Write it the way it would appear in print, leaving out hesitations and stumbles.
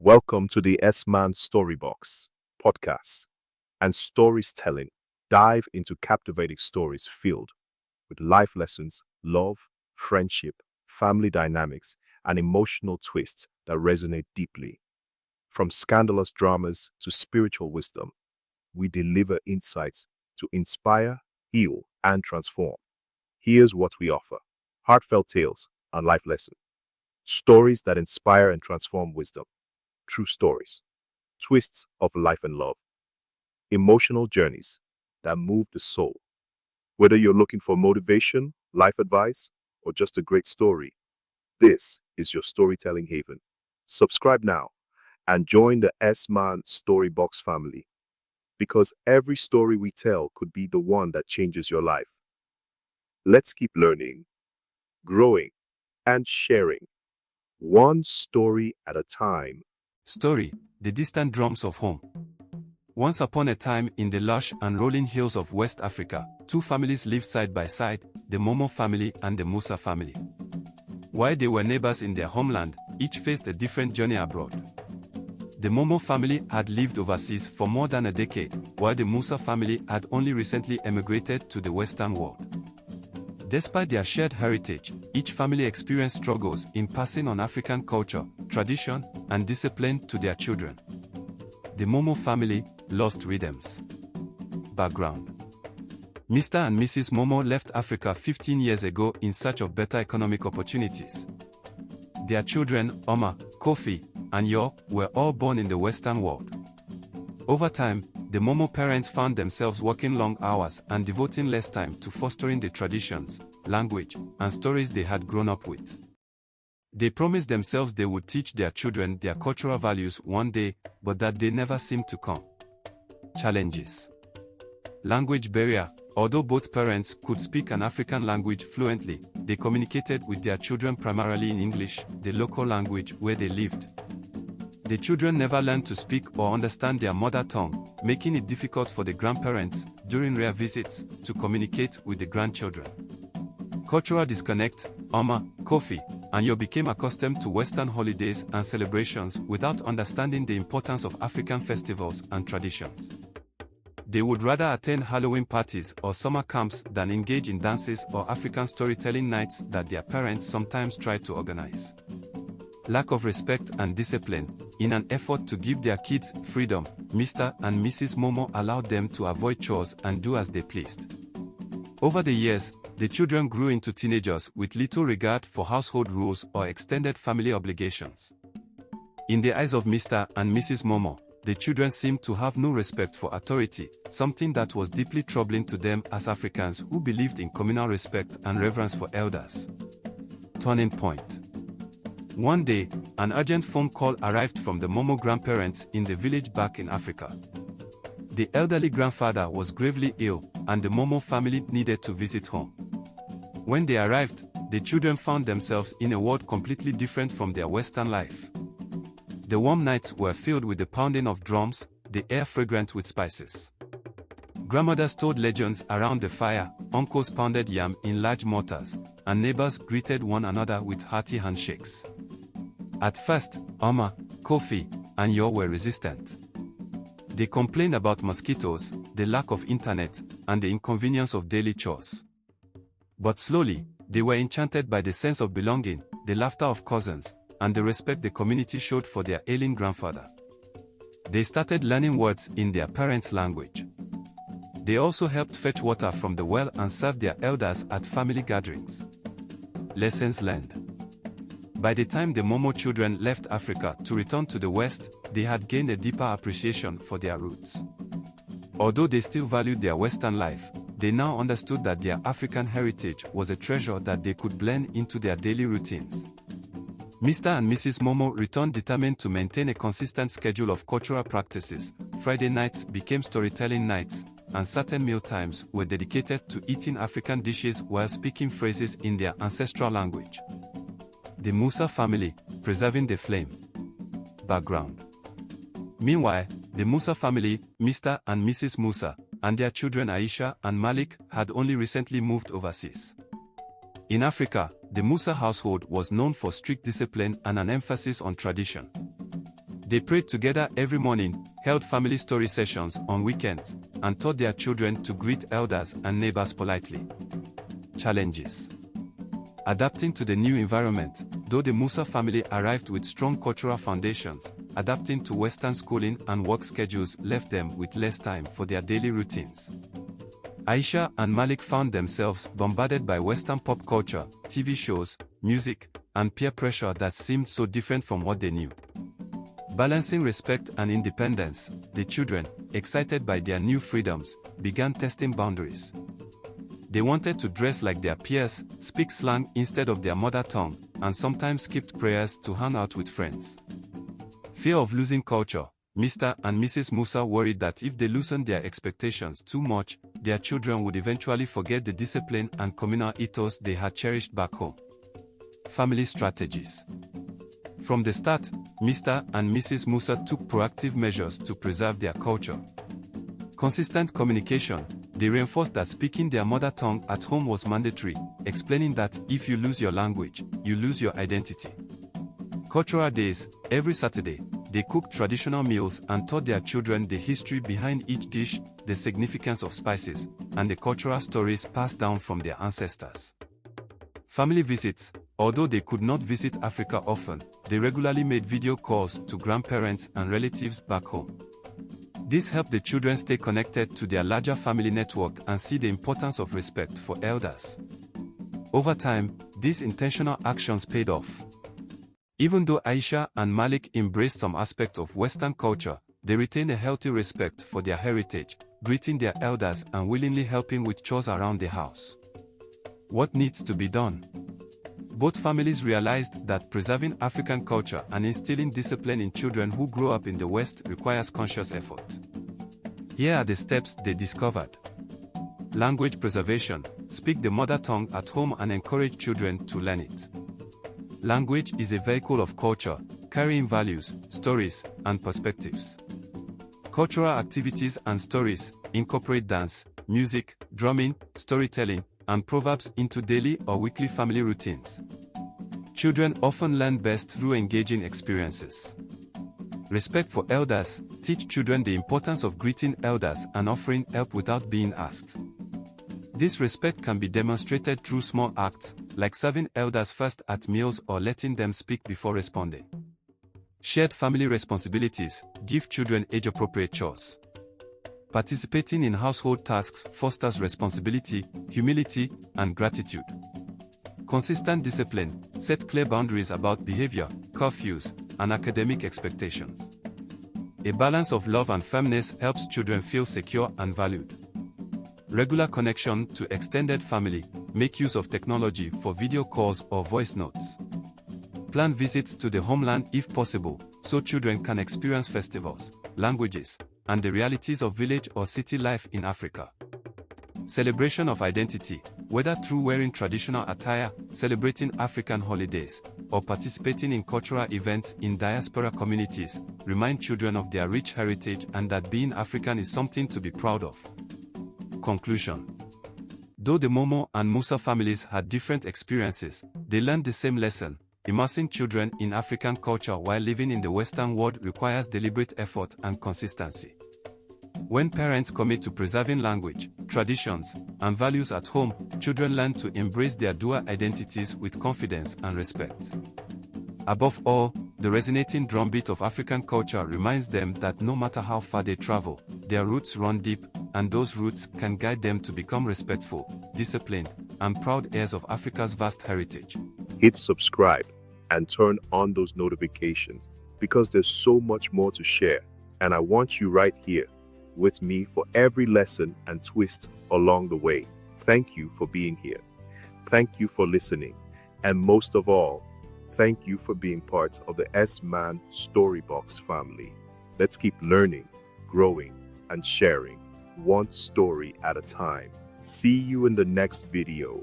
Welcome to the S-Man Storybox podcast and stories telling. Dive into captivating stories filled with life lessons, love, friendship, family dynamics, and emotional twists that resonate deeply. From scandalous dramas to spiritual wisdom, we deliver insights to inspire, heal, and transform. Here's what we offer: heartfelt tales and life lessons, stories that inspire and transform wisdom, true stories, twists of life and love, emotional journeys that move the soul. Whether you're looking for motivation, life advice, or just a great story, this is your storytelling haven. Subscribe now and join the S-Man Storybox family, because every story we tell could be the one that changes your life. Let's keep learning, growing, and sharing, one story at a time. Story: The Distant Drums of Home. Once upon a time, in the lush and rolling hills of West Africa, two families lived side by side, the Momo family and the Musa family. While they were neighbors in their homeland, each faced a different journey abroad. The Momo family had lived overseas for more than a decade, while the Musa family had only recently emigrated to the Western world. Despite their shared heritage, each family experienced struggles in passing on African culture, tradition, and discipline to their children. The Momo family lost rhythms. Background: Mr. and Mrs. Momo left Africa 15 years ago in search of better economic opportunities. Their children, Oma, Kofi, and Yo, were all born in the Western world. Over time, the Momo parents found themselves working long hours and devoting less time to fostering the traditions, language, and stories they had grown up with. They promised themselves they would teach their children their cultural values one day, but that they never seemed to come. Challenges: Language barrier. Although both parents could speak an African language fluently, they communicated with their children primarily in English, the local language where they lived. The children never learned to speak or understand their mother tongue, making it difficult for the grandparents, during rare visits, to communicate with the grandchildren. Cultural disconnect. Oma, Kofi, and Yo became accustomed to Western holidays and celebrations without understanding the importance of African festivals and traditions. They would rather attend Halloween parties or summer camps than engage in dances or African storytelling nights that their parents sometimes tried to organize. Lack of respect and discipline. In an effort to give their kids freedom, Mr. and Mrs. Momo allowed them to avoid chores and do as they pleased. Over the years, the children grew into teenagers with little regard for household rules or extended family obligations. In the eyes of Mr. and Mrs. Momo, the children seemed to have no respect for authority, something that was deeply troubling to them as Africans who believed in communal respect and reverence for elders. Turning point. One day, an urgent phone call arrived from the Momo grandparents in the village back in Africa. The elderly grandfather was gravely ill, and the Momo family needed to visit home. When they arrived, the children found themselves in a world completely different from their Western life. The warm nights were filled with the pounding of drums, the air fragrant with spices. Grandmothers told legends around the fire, uncles pounded yam in large mortars, and neighbors greeted one another with hearty handshakes. At first, Oma, Kofi, and Yo were resistant. They complained about mosquitoes, the lack of internet, and the inconvenience of daily chores. But slowly, they were enchanted by the sense of belonging, the laughter of cousins, and the respect the community showed for their ailing grandfather. They started learning words in their parents' language. They also helped fetch water from the well and served their elders at family gatherings. Lessons learned. By the time the Momo children left Africa to return to the West, they had gained a deeper appreciation for their roots. Although they still valued their Western life, they now understood that their African heritage was a treasure that they could blend into their daily routines. Mr. and Mrs. Momo returned determined to maintain a consistent schedule of cultural practices. Friday nights became storytelling nights, and certain meal times were dedicated to eating African dishes while speaking phrases in their ancestral language. The Musa family, preserving the flame. Background. Meanwhile, the Musa family, Mr. and Mrs. Musa, and their children Aisha and Malik had only recently moved overseas. In Africa, the Musa household was known for strict discipline and an emphasis on tradition. They prayed together every morning, held family story sessions on weekends, and taught their children to greet elders and neighbors politely. Challenges: adapting to the new environment. Though the Musa family arrived with strong cultural foundations, adapting to Western schooling and work schedules left them with less time for their daily routines. Aisha and Malik found themselves bombarded by Western pop culture, TV shows, music, and peer pressure that seemed so different from what they knew. Balancing respect and independence, the children, excited by their new freedoms, began testing boundaries. They wanted to dress like their peers, speak slang instead of their mother tongue, and sometimes skipped prayers to hang out with friends. Fear of losing culture. Mr. and Mrs. Musa worried that if they loosened their expectations too much, their children would eventually forget the discipline and communal ethos they had cherished back home. Family strategies. From the start, Mr. and Mrs. Musa took proactive measures to preserve their culture. Consistent communication. They reinforced that speaking their mother tongue at home was mandatory, explaining that if you lose your language, you lose your identity. Cultural days. Every Saturday, they cooked traditional meals and taught their children the history behind each dish, the significance of spices, and the cultural stories passed down from their ancestors. Family visits. Although they could not visit Africa often, they regularly made video calls to grandparents and relatives back home. This helped the children stay connected to their larger family network and see the importance of respect for elders. Over time, these intentional actions paid off. Even though Aisha and Malik embraced some aspects of Western culture, they retained a healthy respect for their heritage, greeting their elders and willingly helping with chores around the house. What needs to be done? Both families realized that preserving African culture and instilling discipline in children who grow up in the West requires conscious effort. Here are the steps they discovered. Language preservation. Speak the mother tongue at home and encourage children to learn it. Language is a vehicle of culture, carrying values, stories, and perspectives. Cultural activities and stories incorporate dance, music, drumming, storytelling, and proverbs into daily or weekly family routines. Children often learn best through engaging experiences. Respect for elders. Teach children the importance of greeting elders and offering help without being asked. This respect can be demonstrated through small acts, like serving elders first at meals or letting them speak before responding. Shared family responsibilities. Give children age-appropriate chores. Participating in household tasks fosters responsibility, humility, and gratitude. Consistent discipline. Set clear boundaries about behavior, curfews, and academic expectations. A balance of love and firmness helps children feel secure and valued. Regular connection to extended family. Make use of technology for video calls or voice notes. Plan visits to the homeland if possible, so children can experience festivals, languages, and the realities of village or city life in Africa. Celebration of identity. Whether through wearing traditional attire, celebrating African holidays, or participating in cultural events in diaspora communities, remind children of their rich heritage and that being African is something to be proud of. Conclusion. Though the Momo and Musa families had different experiences, they learned the same lesson. Immersing children in African culture while living in the Western world requires deliberate effort and consistency. When parents commit to preserving language, traditions, and values at home, children learn to embrace their dual identities with confidence and respect. Above all, the resonating drumbeat of African culture reminds them that no matter how far they travel, their roots run deep, and those roots can guide them to become respectful, disciplined, and proud heirs of Africa's vast heritage. Hit subscribe and turn on those notifications because there's so much more to share, and I want you right here with me for every lesson and twist along the way. Thank you for being here. Thank you for listening. And most of all, thank you for being part of the S-Man Storybox family. Let's keep learning, growing, and sharing one story at a time. See you in the next video.